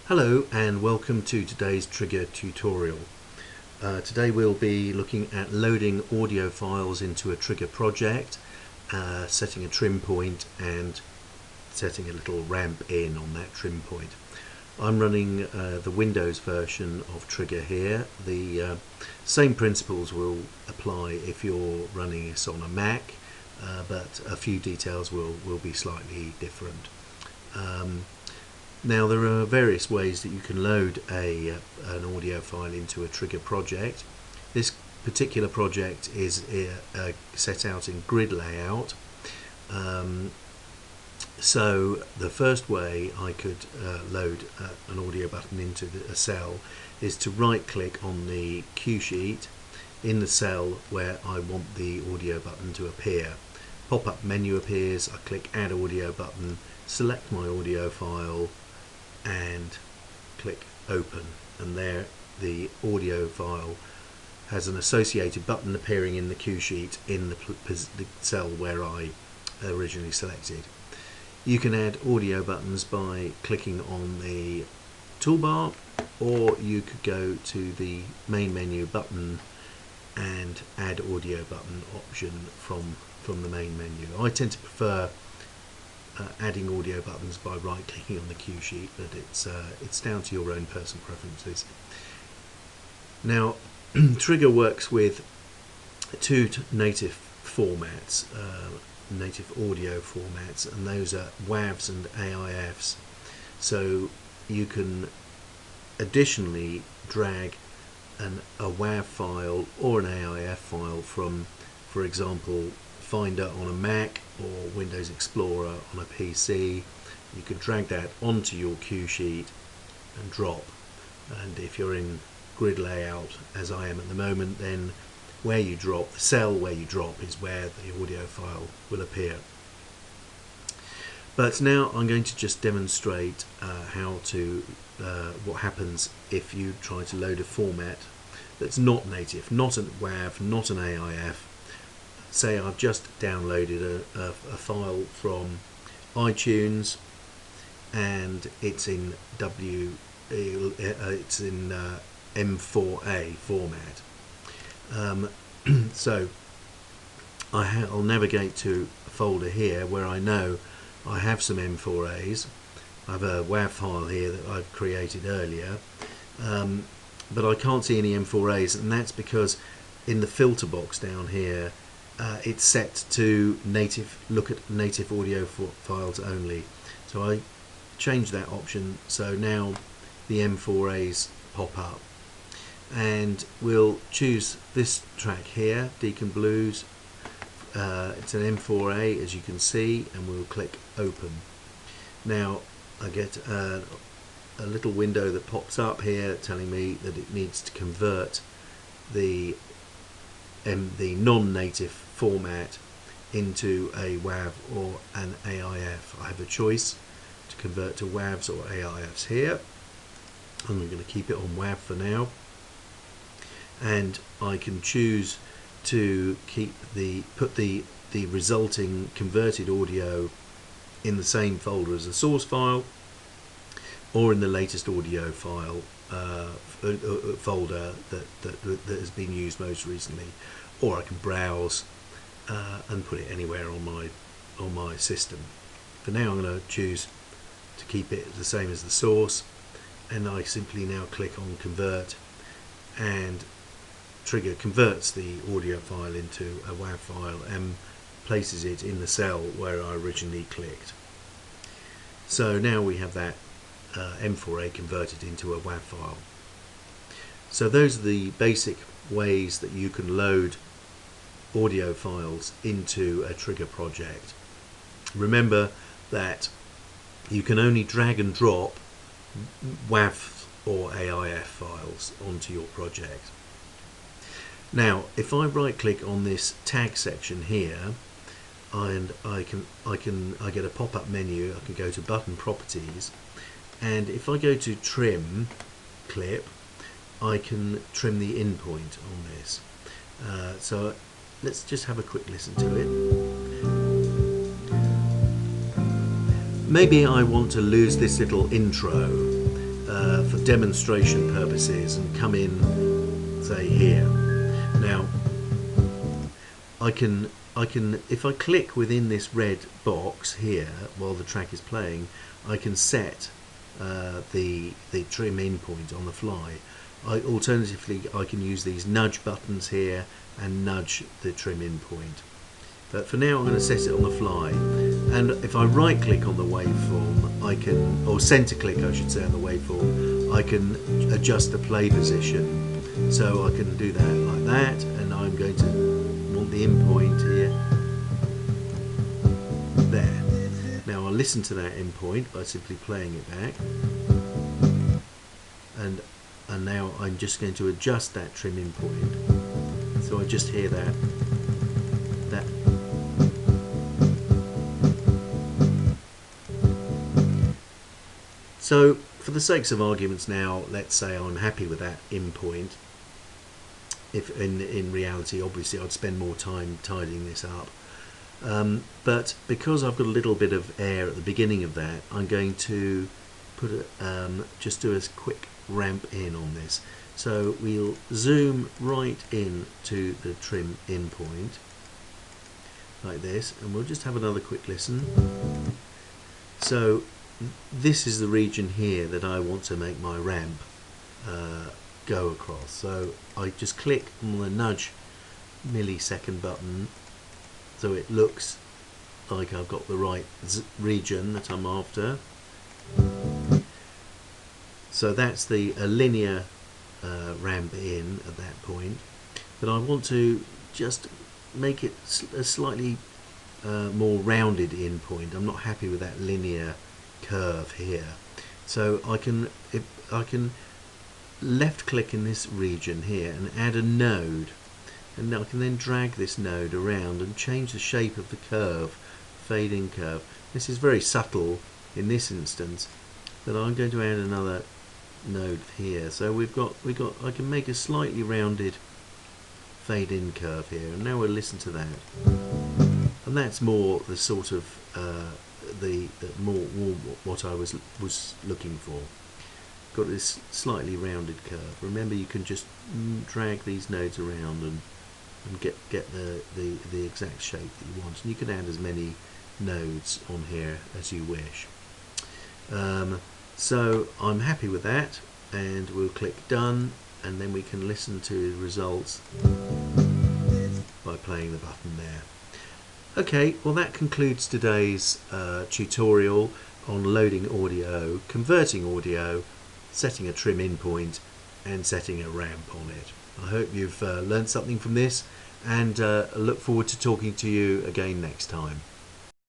Hello and welcome to today's trigger tutorial. Today we'll be looking at loading audio files into a trigger project, setting a trim point and setting a little ramp in on that trim point. I'm running the Windows version of Trigger here. The same principles will apply if you're running this on a Mac, but a few details will be slightly different. Now there are various ways that you can load an audio file into a trigger project. This particular project is set out in grid layout. So the first way I could load an audio button into a cell is to right click on the cue sheet in the cell where I want the audio button to appear. Pop-up menu appears, I click add audio button, select my audio file and click open, and there the audio file has an associated button appearing in the cue sheet in the cell where I originally selected. You can add audio buttons by clicking on the toolbar, or you could go to the main menu button and add audio button option from the main menu. I tend to prefer adding audio buttons by right clicking on the cue sheet, but it's down to your own personal preferences. Now Trigger works with two native formats, native audio formats, and those are WAVs and AIFs. So you can additionally drag a WAV file or an AIF file from, for example, Finder on a Mac or Windows Explorer on a PC. You could drag that onto your cue sheet and drop, and if you're in grid layout as I am at the moment, then where you drop, the cell where you drop, is where the audio file will appear. But now I'm going to just demonstrate what happens if you try to load a format that's not native, not a WAV, not an AIF. Say I've just downloaded a file from iTunes and it's in M4A format. So I'll navigate to a folder here where I know I have some M4As. I have a WAV file here that I've created earlier, but I can't see any M4As, and that's because in the filter box down here it's set to look at native audio files only. So I change that option, so now the M4As pop up, and we'll choose this track here, Deacon Blues. It's an M4A, as you can see, and we'll click open. Now I get a little window that pops up here telling me that it needs to convert the non-native format into a WAV or an AIF. I have a choice to convert to WAVs or AIFs here, and we're going to keep it on WAV for now. And I can choose to put the resulting converted audio in the same folder as the source file, or in the latest audio file folder that has been used most recently, or I can browse and put it anywhere on my system. For now I'm going to choose to keep it the same as the source, and I simply now click on convert, and Trigger converts the audio file into a WAV file and places it in the cell where I originally clicked. So now we have that M4A converted into a WAV file. So those are the basic ways that you can load audio files into a Trigger project. Remember that you can only drag and drop WAV or AIF files onto your project. Now if I right click on this tag section here, and I get a pop-up menu, I can go to button properties, and if I go to trim clip, I can trim the in point on this. So let's just have a quick listen to it. Maybe I want to lose this little intro, for demonstration purposes and come in, say here. Now I can if I click within this red box here while the track is playing, I can set the trim in point on the fly. Alternatively, I can use these nudge buttons here and nudge the trim in point. But for now I'm going to set it on the fly, and if I right click on the waveform I can, or centre click I should say on the waveform, I can adjust the play position. So I can do that like that, and I'm going to want the in point here. There. Now I'll listen to that in point by simply playing it back, and now I'm just going to adjust that trim in point. So I just hear that. So for the sakes of arguments now, let's say I'm happy with that in point. If in reality, obviously, I'd spend more time tidying this up. But because I've got a little bit of air at the beginning of that, I'm going to put just do a quick ramp in on this. So we'll zoom right in to the trim in point like this, and we'll just have another quick listen. So this is the region here that I want to make my ramp go across. So I just click on the nudge millisecond button so it looks like I've got the right region that I'm after. So that's the linear ramp in at that point, but I want to just make it a slightly more rounded in point. I'm not happy with that linear curve here, so I can left click in this region here and add a node, and I can then drag this node around and change the shape of the curve, fade in curve. This is very subtle in this instance, but I'm going to add another node here. So we've got I can make a slightly rounded fade in curve here, and now we'll listen to that, and that's more the sort of the more what I was looking for. Got this slightly rounded curve. Remember, you can just drag these nodes around and get the exact shape that you want, and you can add as many nodes on here as you wish. So I'm happy with that, and we'll click done, and then we can listen to the results by playing the button there. Okay, well that concludes today's tutorial on loading audio, converting audio, setting a trim in point, and setting a ramp on it. I hope you've learned something from this, and look forward to talking to you again next time.